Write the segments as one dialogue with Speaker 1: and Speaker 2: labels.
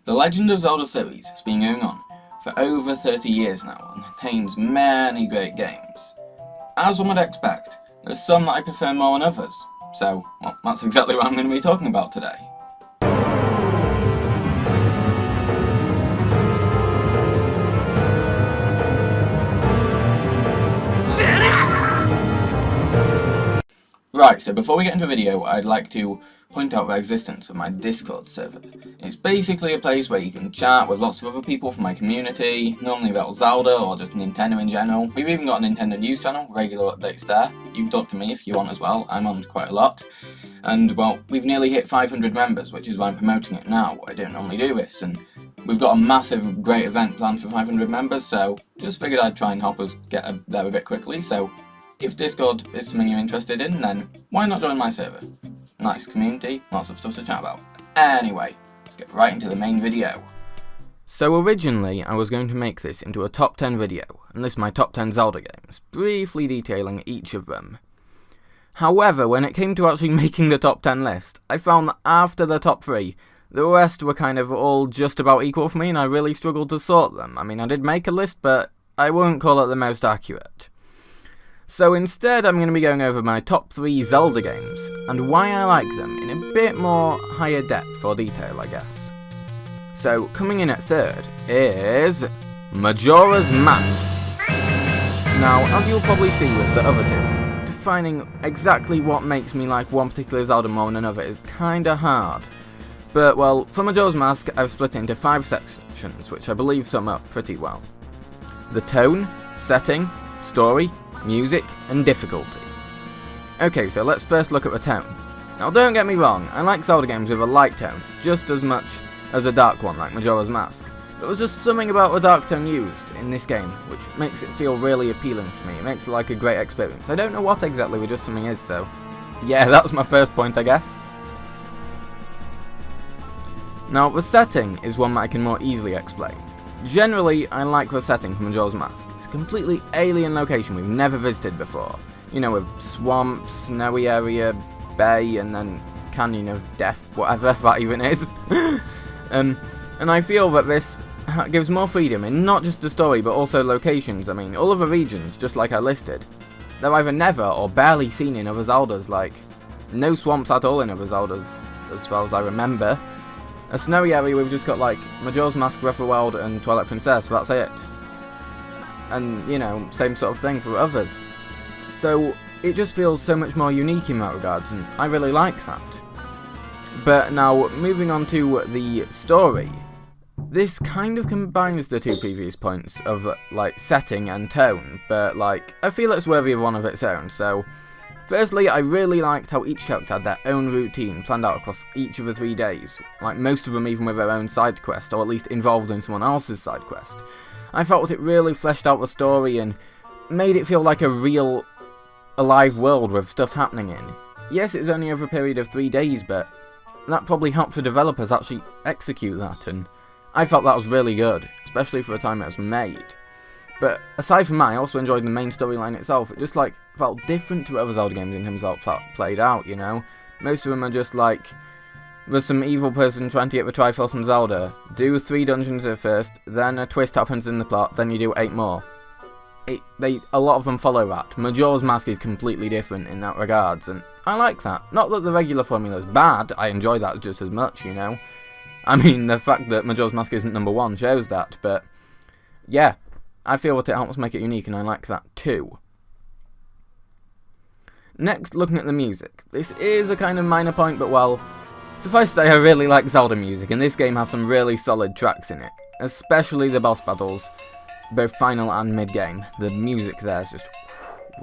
Speaker 1: The Legend of Zelda series has been going on for over 30 years now and contains many great games. As one would expect, there's some that I prefer more than others, so well, that's exactly what I'm going to be talking about today. Right, so before we get into the video, I'd like to point out the existence of my Discord server. It's basically a place where you can chat with lots of other people from my community, normally about Zelda or just Nintendo in general. We've even got a Nintendo news channel, regular updates there. You can talk to me if you want as well, I'm on quite a lot. And well, we've nearly hit 500 members, which is why I'm promoting it now. I don't normally do this, and we've got a massive, great event planned for 500 members, so just figured I'd try and help us get there a bit quickly, so if Discord is something you're interested in, then why not join my server? Nice community, lots of stuff to chat about. Anyway, let's get right into the main video. So originally, I was going to make this into a top 10 video, and list my top 10 Zelda games, briefly detailing each of them. However, when it came to actually making the top 10 list, I found that after the top 3, the rest were kind of all just about equal for me, and I really struggled to sort them. I mean, I did make a list, but I won't call it the most accurate. So instead, I'm going to be going over my top 3 Zelda games, and why I like them in a bit more higher depth or detail, I guess. So, coming in at third is Majora's Mask. Now, as you'll probably see with the other two, defining exactly what makes me like one particular Zelda more than another is kinda hard. But, well, for Majora's Mask, I've split it into 5 sections, which I believe sum up pretty well. The tone, setting, story, music, and difficulty. Okay, so let's first look at the tone. Now don't get me wrong, I like Zelda games with a light tone, just as much as a dark one like Majora's Mask. There was just something about the dark tone used in this game, which makes it feel really appealing to me. It makes it like a great experience. I don't know what exactly the just something is, so yeah, that's my first point, I guess. Now, the setting is one that I can more easily explain. Generally, I like the setting for Majora's Mask. It's a completely alien location we've never visited before. You know, with swamps, snowy area, bay, and then Canyon of Death, whatever that even is. And I feel that this gives more freedom in not just the story, but also locations. I mean, all of the regions, just like I listed, they're either never or barely seen in other Zeldas, like no swamps at all in other Zeldas, as far as I remember. A snowy area, we've just got like Majora's Mask, Breath of the Wild, and Twilight Princess, so that's it. And, you know, same sort of thing for others. So, it just feels so much more unique in that regards, and I really like that. But now, moving on to the story. This kind of combines the two previous points of, like, setting and tone, but, like, I feel it's worthy of one of its own, so firstly, I really liked how each character had their own routine planned out across each of the 3 days, like most of them even with their own side quest, or at least involved in someone else's side quest. I felt that it really fleshed out the story and made it feel like a real, alive world with stuff happening in. Yes, it was only over a period of 3 days, but that probably helped the developers actually execute that, and I felt that was really good, especially for the time it was made. But aside from that, I also enjoyed the main storyline itself. It just, like, felt different to other Zelda games in terms of how it played out, you know? Most of them are just like, there's some evil person trying to get the Triforce from Zelda. Do 3 dungeons at first, then a twist happens in the plot, then you do 8 more. A lot of them follow that. Majora's Mask is completely different in that regards, and I like that. Not that the regular formula is bad, I enjoy that just as much, you know? I mean, the fact that Majora's Mask isn't number 1 shows that, but yeah. I feel that it helps make it unique, and I like that too. Next, looking at the music. This is a kind of minor point, but well, suffice to say I really like Zelda music, and this game has some really solid tracks in it. Especially the boss battles, both final and mid-game. The music there is just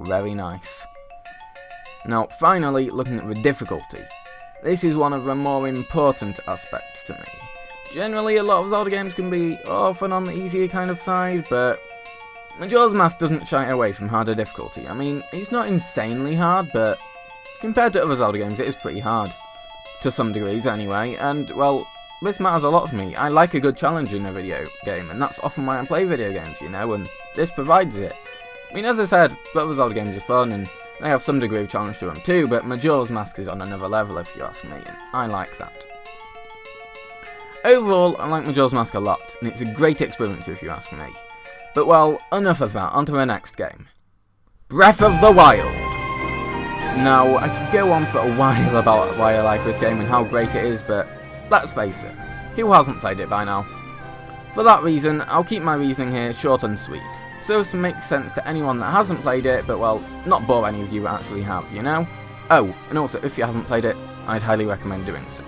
Speaker 1: very nice. Now, finally, looking at the difficulty. This is one of the more important aspects to me. Generally, a lot of Zelda games can be often on the easier kind of side, but Majora's Mask doesn't shy away from harder difficulty. I mean, it's not insanely hard, but compared to other Zelda games, it is pretty hard. To some degrees, anyway, and, well, this matters a lot to me. I like a good challenge in a video game, and that's often why I play video games, you know, and this provides it. I mean, as I said, other Zelda games are fun, and they have some degree of challenge to them too, but Majora's Mask is on another level, if you ask me, and I like that. Overall, I like Majora's Mask a lot, and it's a great experience if you ask me. But well, enough of that, onto the next game. Breath of the Wild! Now, I could go on for a while about why I like this game and how great it is, but let's face it, who hasn't played it by now? For that reason, I'll keep my reasoning here short and sweet, so as to make sense to anyone that hasn't played it, but well, not bore any of you that actually have, you know? Oh, and also, if you haven't played it, I'd highly recommend doing so.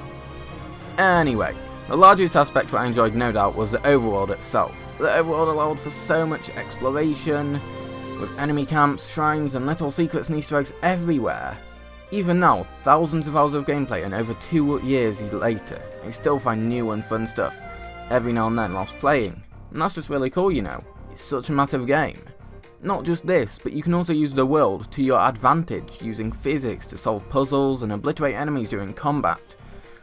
Speaker 1: Anyway, the largest aspect that I enjoyed no doubt was the overworld itself. The overworld allowed for so much exploration, with enemy camps, shrines and little secrets and Easter eggs everywhere. Even now, thousands of hours of gameplay and over 2 years later, I still find new and fun stuff every now and then whilst playing. And that's just really cool, you know. It's such a massive game. Not just this, but you can also use the world to your advantage, using physics to solve puzzles and obliterate enemies during combat.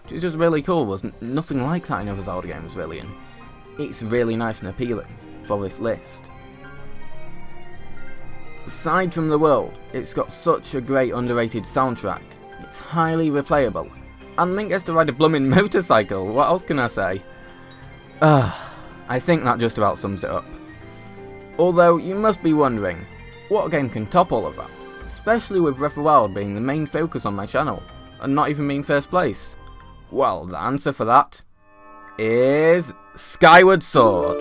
Speaker 1: Which is just really cool. There's nothing like that in other Zelda games really, and it's really nice and appealing for this list. Aside from the world, it's got such a great underrated soundtrack. It's highly replayable, and Link gets to ride a blooming motorcycle. What else can I say? I think that just about sums it up. Although, you must be wondering, what game can top all of that? Especially with Breath of the Wild being the main focus on my channel, and not even being first place. Well, the answer for that is Skyward Sword.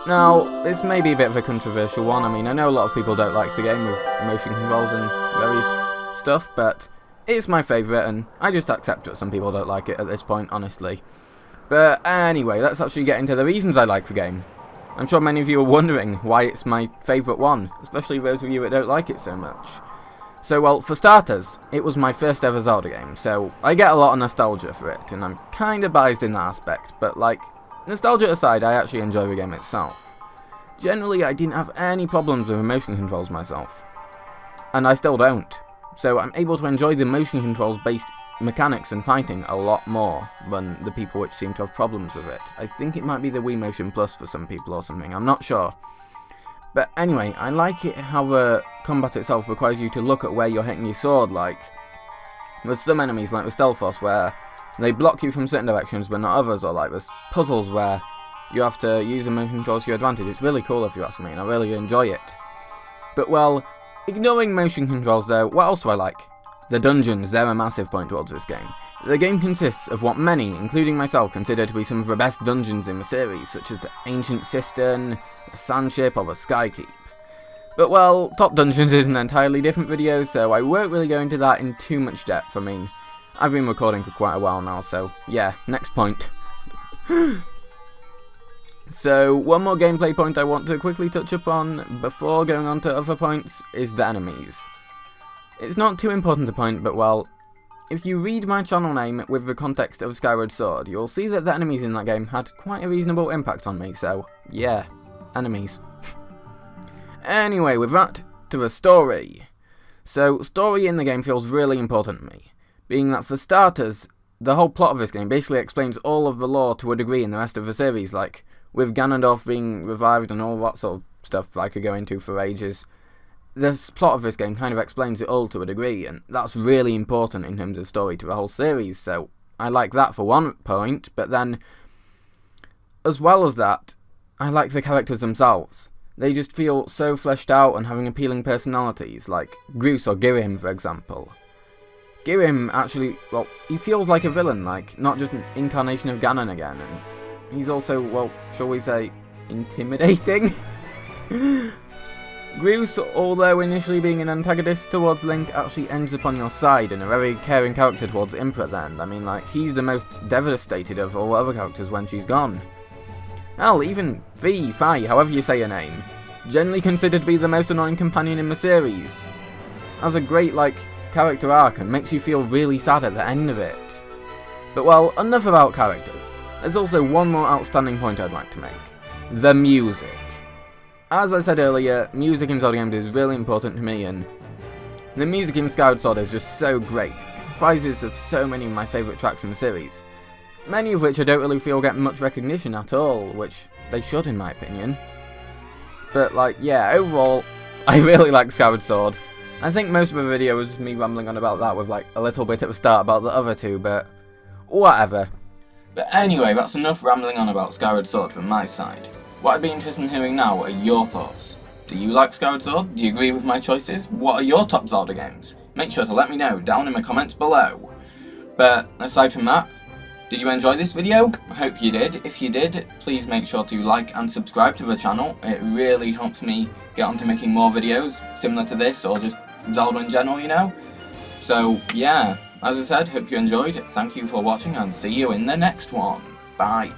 Speaker 1: Now, this may be a bit of a controversial one. I mean, I know a lot of people don't like the game with motion controls and various stuff, but it's my favourite, and I just accept that some people don't like it at this point, honestly. But anyway, let's actually get into the reasons I like the game. I'm sure many of you are wondering why it's my favourite one, especially those of you that don't like it so much. So, well, for starters, it was my first ever Zelda game, so I get a lot of nostalgia for it, and I'm kinda biased in that aspect, but like, nostalgia aside, I actually enjoy the game itself. Generally, I didn't have any problems with the motion controls myself, and I still don't, so I'm able to enjoy the motion controls based mechanics and fighting a lot more than the people which seem to have problems with it. I think it might be the Wii Motion Plus for some people or something, I'm not sure. But anyway, I like it how the combat itself requires you to look at where you're hitting your sword, like, there's some enemies like the Stealth Boss where they block you from certain directions but not others, or like there's puzzles where you have to use the motion controls to your advantage. It's really cool if you ask me, and I really enjoy it. But well, ignoring motion controls though, what else do I like? The dungeons, they're a massive point towards this game. The game consists of what many, including myself, consider to be some of the best dungeons in the series, such as the Ancient Cistern, the Sandship, or the Skykeep. But well, Top Dungeons is an entirely different video, so I won't really go into that in too much depth. I mean, I've been recording for quite a while now, so yeah, next point. So, one more gameplay point I want to quickly touch upon before going on to other points is the enemies. It's not too important a point, but well, if you read my channel name with the context of Skyward Sword, you'll see that the enemies in that game had quite a reasonable impact on me, so yeah, enemies. Anyway, with that, to the story. So, story in the game feels really important to me, being that for starters, the whole plot of this game basically explains all of the lore to a degree in the rest of the series, like with Ganondorf being revived and all that sort of stuff I could go into for ages. The plot of this game kind of explains it all to a degree, and that's really important in terms of story to the whole series, so I like that for one point, but then, as well as that, I like the characters themselves. They just feel so fleshed out and having appealing personalities, like Groose or Girim, for example. Girim actually, well, he feels like a villain, like, not just an incarnation of Ganon again, and he's also, well, shall we say, intimidating? Groose, although initially being an antagonist towards Link, actually ends up on your side and a very caring character towards Impa at the end. I mean, like, he's the most devastated of all other characters when she's gone. Hell, even Fi, however you say her name, generally considered to be the most annoying companion in the series. Has a great, like, character arc and makes you feel really sad at the end of it. But well, enough about characters. There's also one more outstanding point I'd like to make. The music. As I said earlier, music in Zelda games is really important to me, and the music in Skyward Sword is just so great. It comprises of so many of my favourite tracks in the series. Many of which I don't really feel get much recognition at all, which they should in my opinion. But like, yeah, overall, I really like Skyward Sword. I think most of the video was me rambling on about that with like a little bit at the start about the other two, but whatever. But anyway, that's enough rambling on about Skyward Sword from my side. What I'd be interested in hearing now are your thoughts. Do you like Skyward Sword? Do you agree with my choices? What are your top Zelda games? Make sure to let me know down in the comments below. But aside from that, did you enjoy this video? I hope you did. If you did, please make sure to like and subscribe to the channel. It really helps me get onto making more videos similar to this, or just Zelda in general, you know? So yeah, as I said, hope you enjoyed. Thank you for watching and see you in the next one. Bye.